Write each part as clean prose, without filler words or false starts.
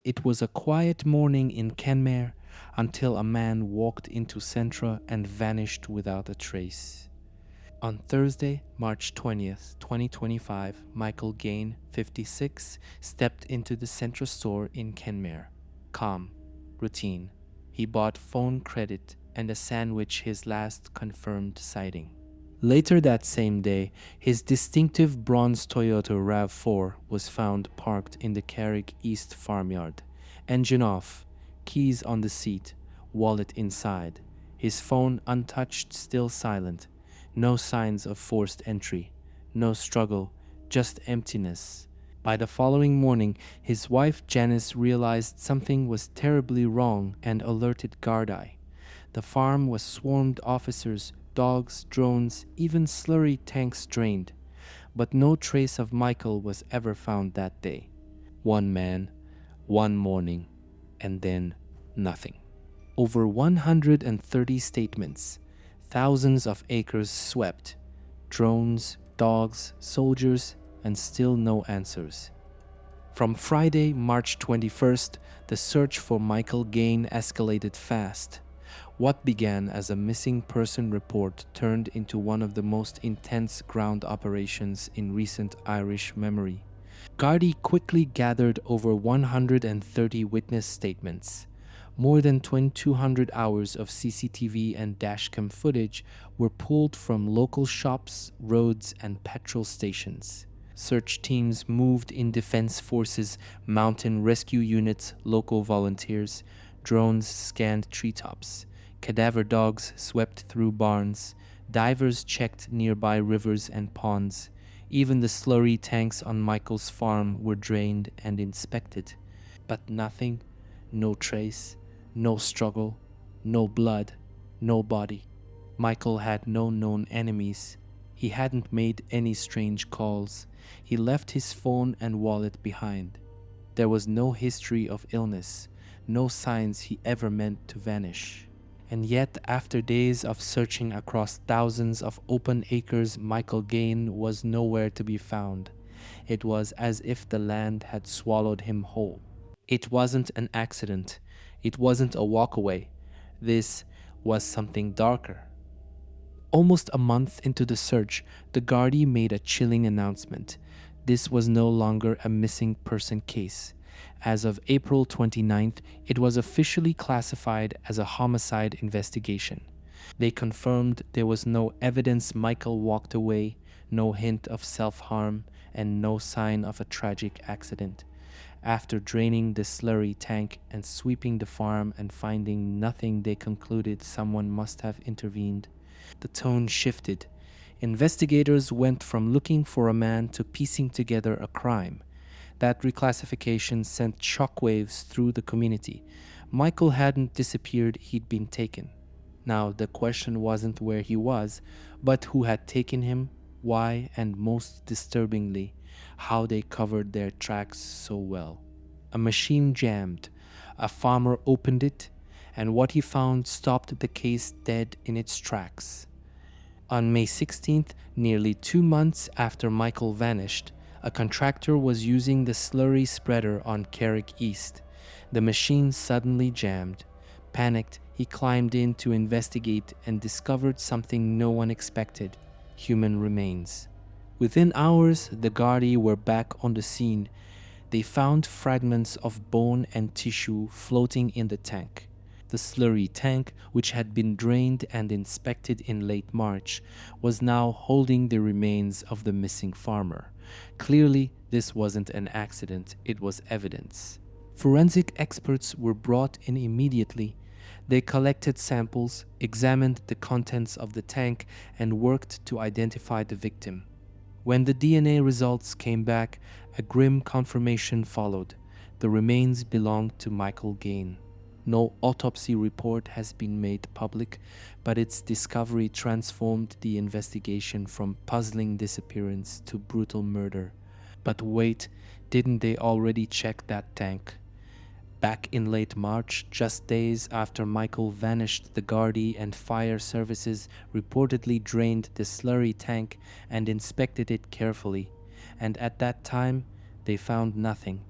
It was a quiet morning in Kenmare until a man walked into Centra and vanished without a trace. On Thursday, March 20th, 2025, Michael Gaine, 56, stepped into the Centra store in Kenmare. Calm, routine. He bought phone credit and a sandwich, his last confirmed sighting. Later that same day, his distinctive bronze Toyota RAV4 was found parked in the Carrick East farmyard. Engine off, keys on the seat, wallet inside, his phone untouched, still silent. No signs of forced entry, no struggle, just emptiness. By the following morning, his wife Janice realized something was terribly wrong and alerted Gardaí. The farm was swarmed officers, dogs, drones, even slurry tanks drained. But no trace of Michael was ever found that day. One man, one morning, and then nothing. Over 130 statements, thousands of acres swept, drones, dogs, soldiers, and still no answers. From Friday, March 21st, the search for Michael Gaine escalated fast. What began as a missing person report turned into one of the most intense ground operations in recent Irish memory. Gardaí quickly gathered over 130 witness statements. More than 2,200 hours of CCTV and dashcam footage were pulled from local shops, roads, and petrol stations. Search teams moved in, defense forces, mountain rescue units, local volunteers. Drones scanned treetops. Cadaver dogs swept through barns. Divers checked nearby rivers and ponds. Even the slurry tanks on Michael's farm were drained and inspected. But nothing, no trace, no struggle, no blood, no body. Michael had no known enemies. He hadn't made any strange calls. He left his phone and wallet behind. There was no history of illness, no signs he ever meant to vanish. And yet, after days of searching across thousands of open acres, Michael Gaine was nowhere to be found. It was as if the land had swallowed him whole. It wasn't an accident. It wasn't a walkaway. This was something darker. Almost a month into the search, the Gardaí made a chilling announcement. This was no longer a missing person case. As of April 29th, it was officially classified as a homicide investigation. They confirmed there was no evidence Michael walked away, no hint of self-harm, and no sign of a tragic accident. After draining the slurry tank and sweeping the farm and finding nothing, they concluded someone must have intervened. The tone shifted. Investigators went from looking for a man to piecing together a crime. That reclassification sent shockwaves through the community. Michael hadn't disappeared, he'd been taken. Now, the question wasn't where he was, but who had taken him, why, and most disturbingly, how they covered their tracks so well. A machine jammed. A farmer opened it, and what he found stopped the case dead in its tracks. On May 16th, nearly 2 months after Michael vanished, a contractor was using the slurry spreader on Carrick East. The machine suddenly jammed. Panicked, he climbed in to investigate and discovered something no one expected: human remains. Within hours, the Gardaí were back on the scene. They found fragments of bone and tissue floating in the tank. The slurry tank, which had been drained and inspected in late March, was now holding the remains of the missing farmer. Clearly, this wasn't an accident, it was evidence. Forensic experts were brought in immediately. They collected samples, examined the contents of the tank, and worked to identify the victim. When the DNA results came back, a grim confirmation followed. The remains belonged to Michael Gaine. No autopsy report has been made public, but its discovery transformed the investigation from puzzling disappearance to brutal murder. But wait, didn't they already check that tank? Back in late March, just days after Michael vanished, the Gardaí and fire services reportedly drained the slurry tank and inspected it carefully. And at that time, they found nothing.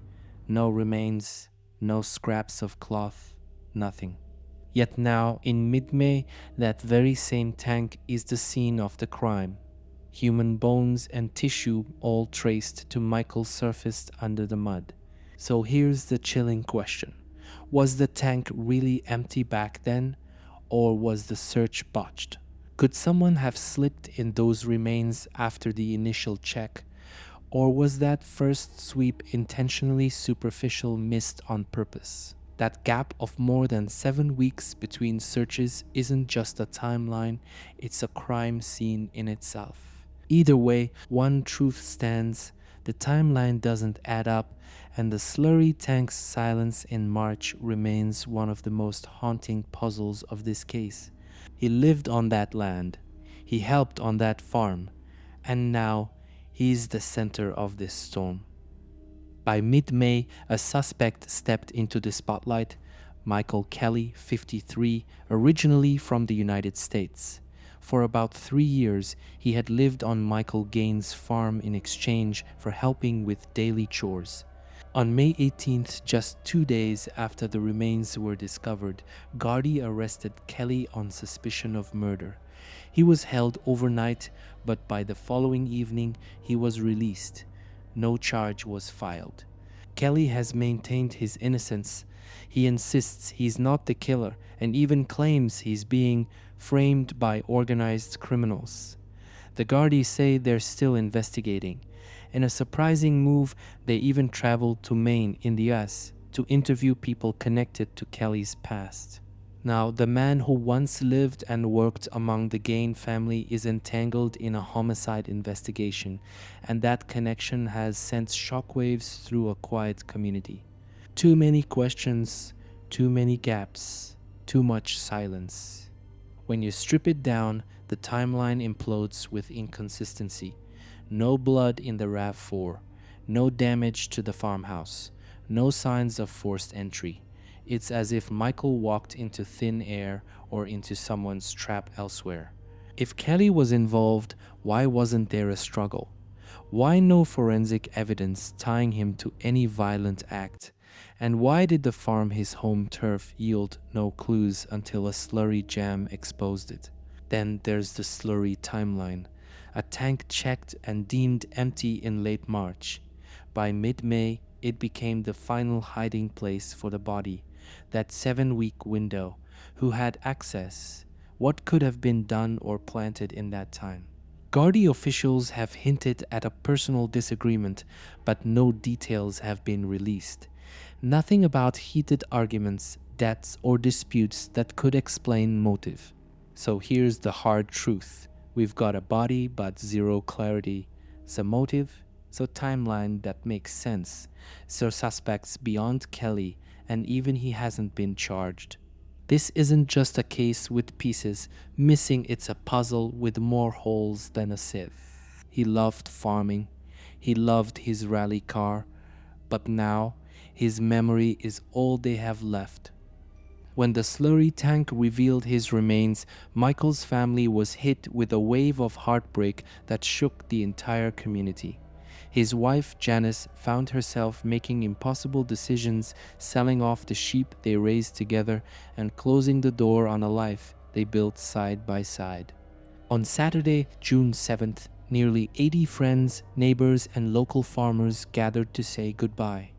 No remains, no scraps of cloth, nothing. Yet now, in mid-May, that very same tank is the scene of the crime. Human bones and tissue all traced to Michael surfaced under the mud. So here's the chilling question. Was the tank really empty back then, or was the search botched? Could someone have slipped in those remains after the initial check, or was that first sweep intentionally superficial, missed on purpose? That gap of more than 7 weeks between searches isn't just a timeline, it's a crime scene in itself. Either way, one truth stands: the timeline doesn't add up, and the Slurry tank's silence in March remains one of the most haunting puzzles of this case. He lived on that land, he helped on that farm, and now he's the center of this storm. By mid-May, a suspect stepped into the spotlight: Michael Kelly, 53, originally from the United States. For about 3 years, he had lived on Michael Gaine's farm in exchange for helping with daily chores. On May 18th, just 2 days after the remains were discovered, Gardy arrested Kelly on suspicion of murder. He was held overnight, but by the following evening, he was released. No charge was filed. Kelly has maintained his innocence. He insists he's not the killer and even claims he's being framed by organized criminals. The Gardys say they're still investigating. In a surprising move, they even traveled to Maine in the US to interview people connected to Kelly's past. Now, the man who once lived and worked among the Gaine family is entangled in a homicide investigation, and that connection has sent shockwaves through a quiet community. Too many questions, too many gaps, too much silence. When you strip it down, the timeline implodes with inconsistency. No blood in the RAV4, no damage to the farmhouse, no signs of forced entry. It's as if Michael walked into thin air or into someone's trap elsewhere. If Kelly was involved, why wasn't there a struggle? Why no forensic evidence tying him to any violent act? And why did the farm, his home turf, yield no clues until a slurry jam exposed it? Then there's the Slurry timeline. A tank checked and deemed empty in late March. By mid-May, it became the final hiding place for the body. That 7-week window. Who had access? What could have been done or planted in that time? Gardy officials have hinted at a personal disagreement, but no details have been released. Nothing about heated arguments, debts, or disputes that could explain motive. So here's the hard truth. We've got a body, but zero clarity. So motive? So timeline that makes sense. So suspects beyond Kelly, and even he hasn't been charged. This isn't just a case with pieces missing, it's a puzzle with more holes than a sieve. He loved farming, he loved his rally car, but now his memory is all they have left. When the Slurry tank revealed his remains, Michael's family was hit with a wave of heartbreak that shook the entire community. His wife, Janice, found herself making impossible decisions, selling off the sheep they raised together and closing the door on a life they built side by side. On Saturday, June 7th, nearly 80 friends, neighbors, and local farmers gathered to say goodbye.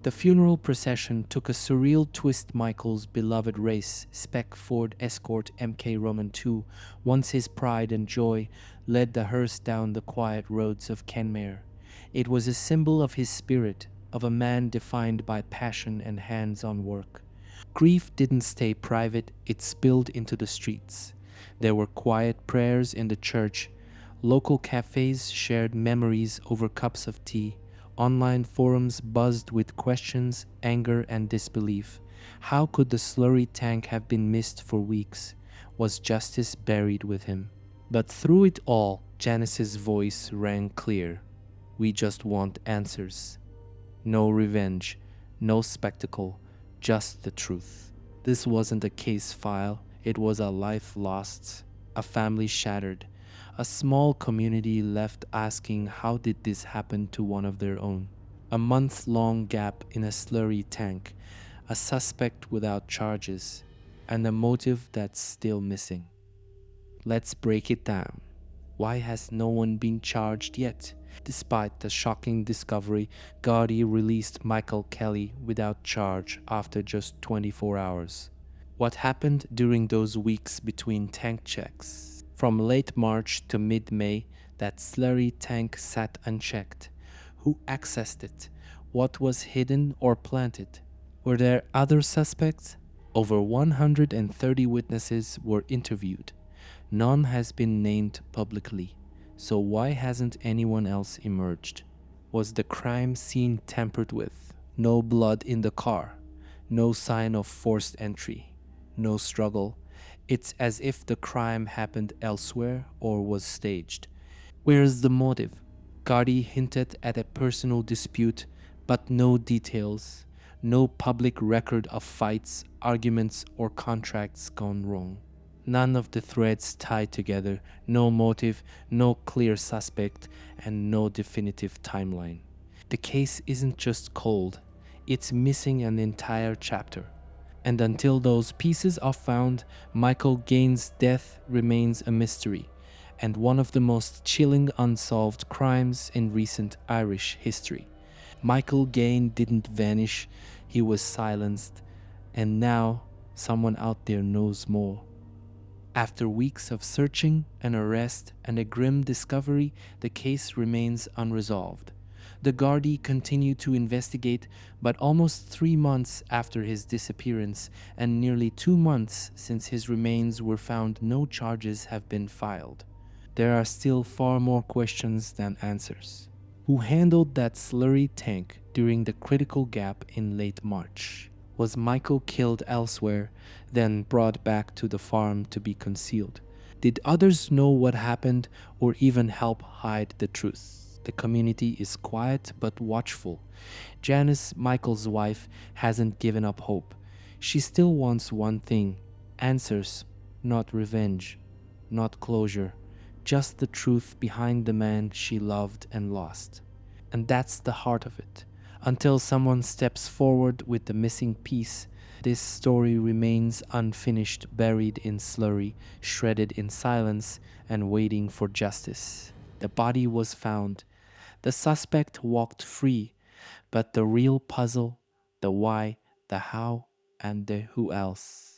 The funeral procession took a surreal twist. Michael's beloved race, Spec Ford Escort MK Roman II, once his pride and joy, led the hearse down the quiet roads of Kenmare. It was a symbol of his spirit, of a man defined by passion and hands-on work. Grief didn't stay private, it spilled into the streets. There were quiet prayers in the church. Local cafes shared memories over cups of tea. Online forums buzzed with questions, anger, and disbelief. How could the Slurry tank have been missed for weeks? Was justice buried with him? But through it all, Janice's voice rang clear. We just want answers. No revenge, no spectacle, just the truth. This wasn't a case file, it was a life lost, a family shattered, a small community left asking how did this happen to one of their own. A month-long gap in a Slurry tank, a suspect without charges, and a motive that's still missing. Let's break it down. Why has no one been charged yet? Despite the shocking discovery, Gotti released Michael Kelly without charge after just 24 hours. What happened during those weeks between tank checks? From late March to mid-May, that slurry tank sat unchecked. Who accessed it? What was hidden or planted? Were there other suspects? Over 130 witnesses were interviewed. None has been named publicly. So why hasn't anyone else emerged? Was the crime scene tampered with? No blood in the car. No sign of forced entry. No struggle. It's as if the crime happened elsewhere or was staged. Where's the motive? Gotti hinted at a personal dispute, but no details. No public record of fights, arguments, or contracts gone wrong. None of the threads tied together, no motive, no clear suspect, and no definitive timeline. The case isn't just cold, it's missing an entire chapter. And until those pieces are found, Michael Gaine's death remains a mystery, and one of the most chilling unsolved crimes in recent Irish history. Michael Gaine didn't vanish, he was silenced, and now someone out there knows more. After weeks of searching, an arrest, and a grim discovery, the case remains unresolved. The Gardaí continue to investigate, but almost 3 months after his disappearance and nearly 2 months since his remains were found, no charges have been filed. There are still far more questions than answers. Who handled that slurry tank during the critical gap in late March? Was Michael killed elsewhere, then brought back to the farm to be concealed? Did others know what happened or even help hide the truth? The community is quiet but watchful. Janice, Michael's wife, hasn't given up hope. She still wants one thing: answers, not revenge, not closure, just the truth behind the man she loved and lost. And that's the heart of it. Until someone steps forward with the missing piece, this story remains unfinished, buried in slurry, shredded in silence, and waiting for justice. The body was found. The suspect walked free, but the real puzzle, the why, the how, and the who else,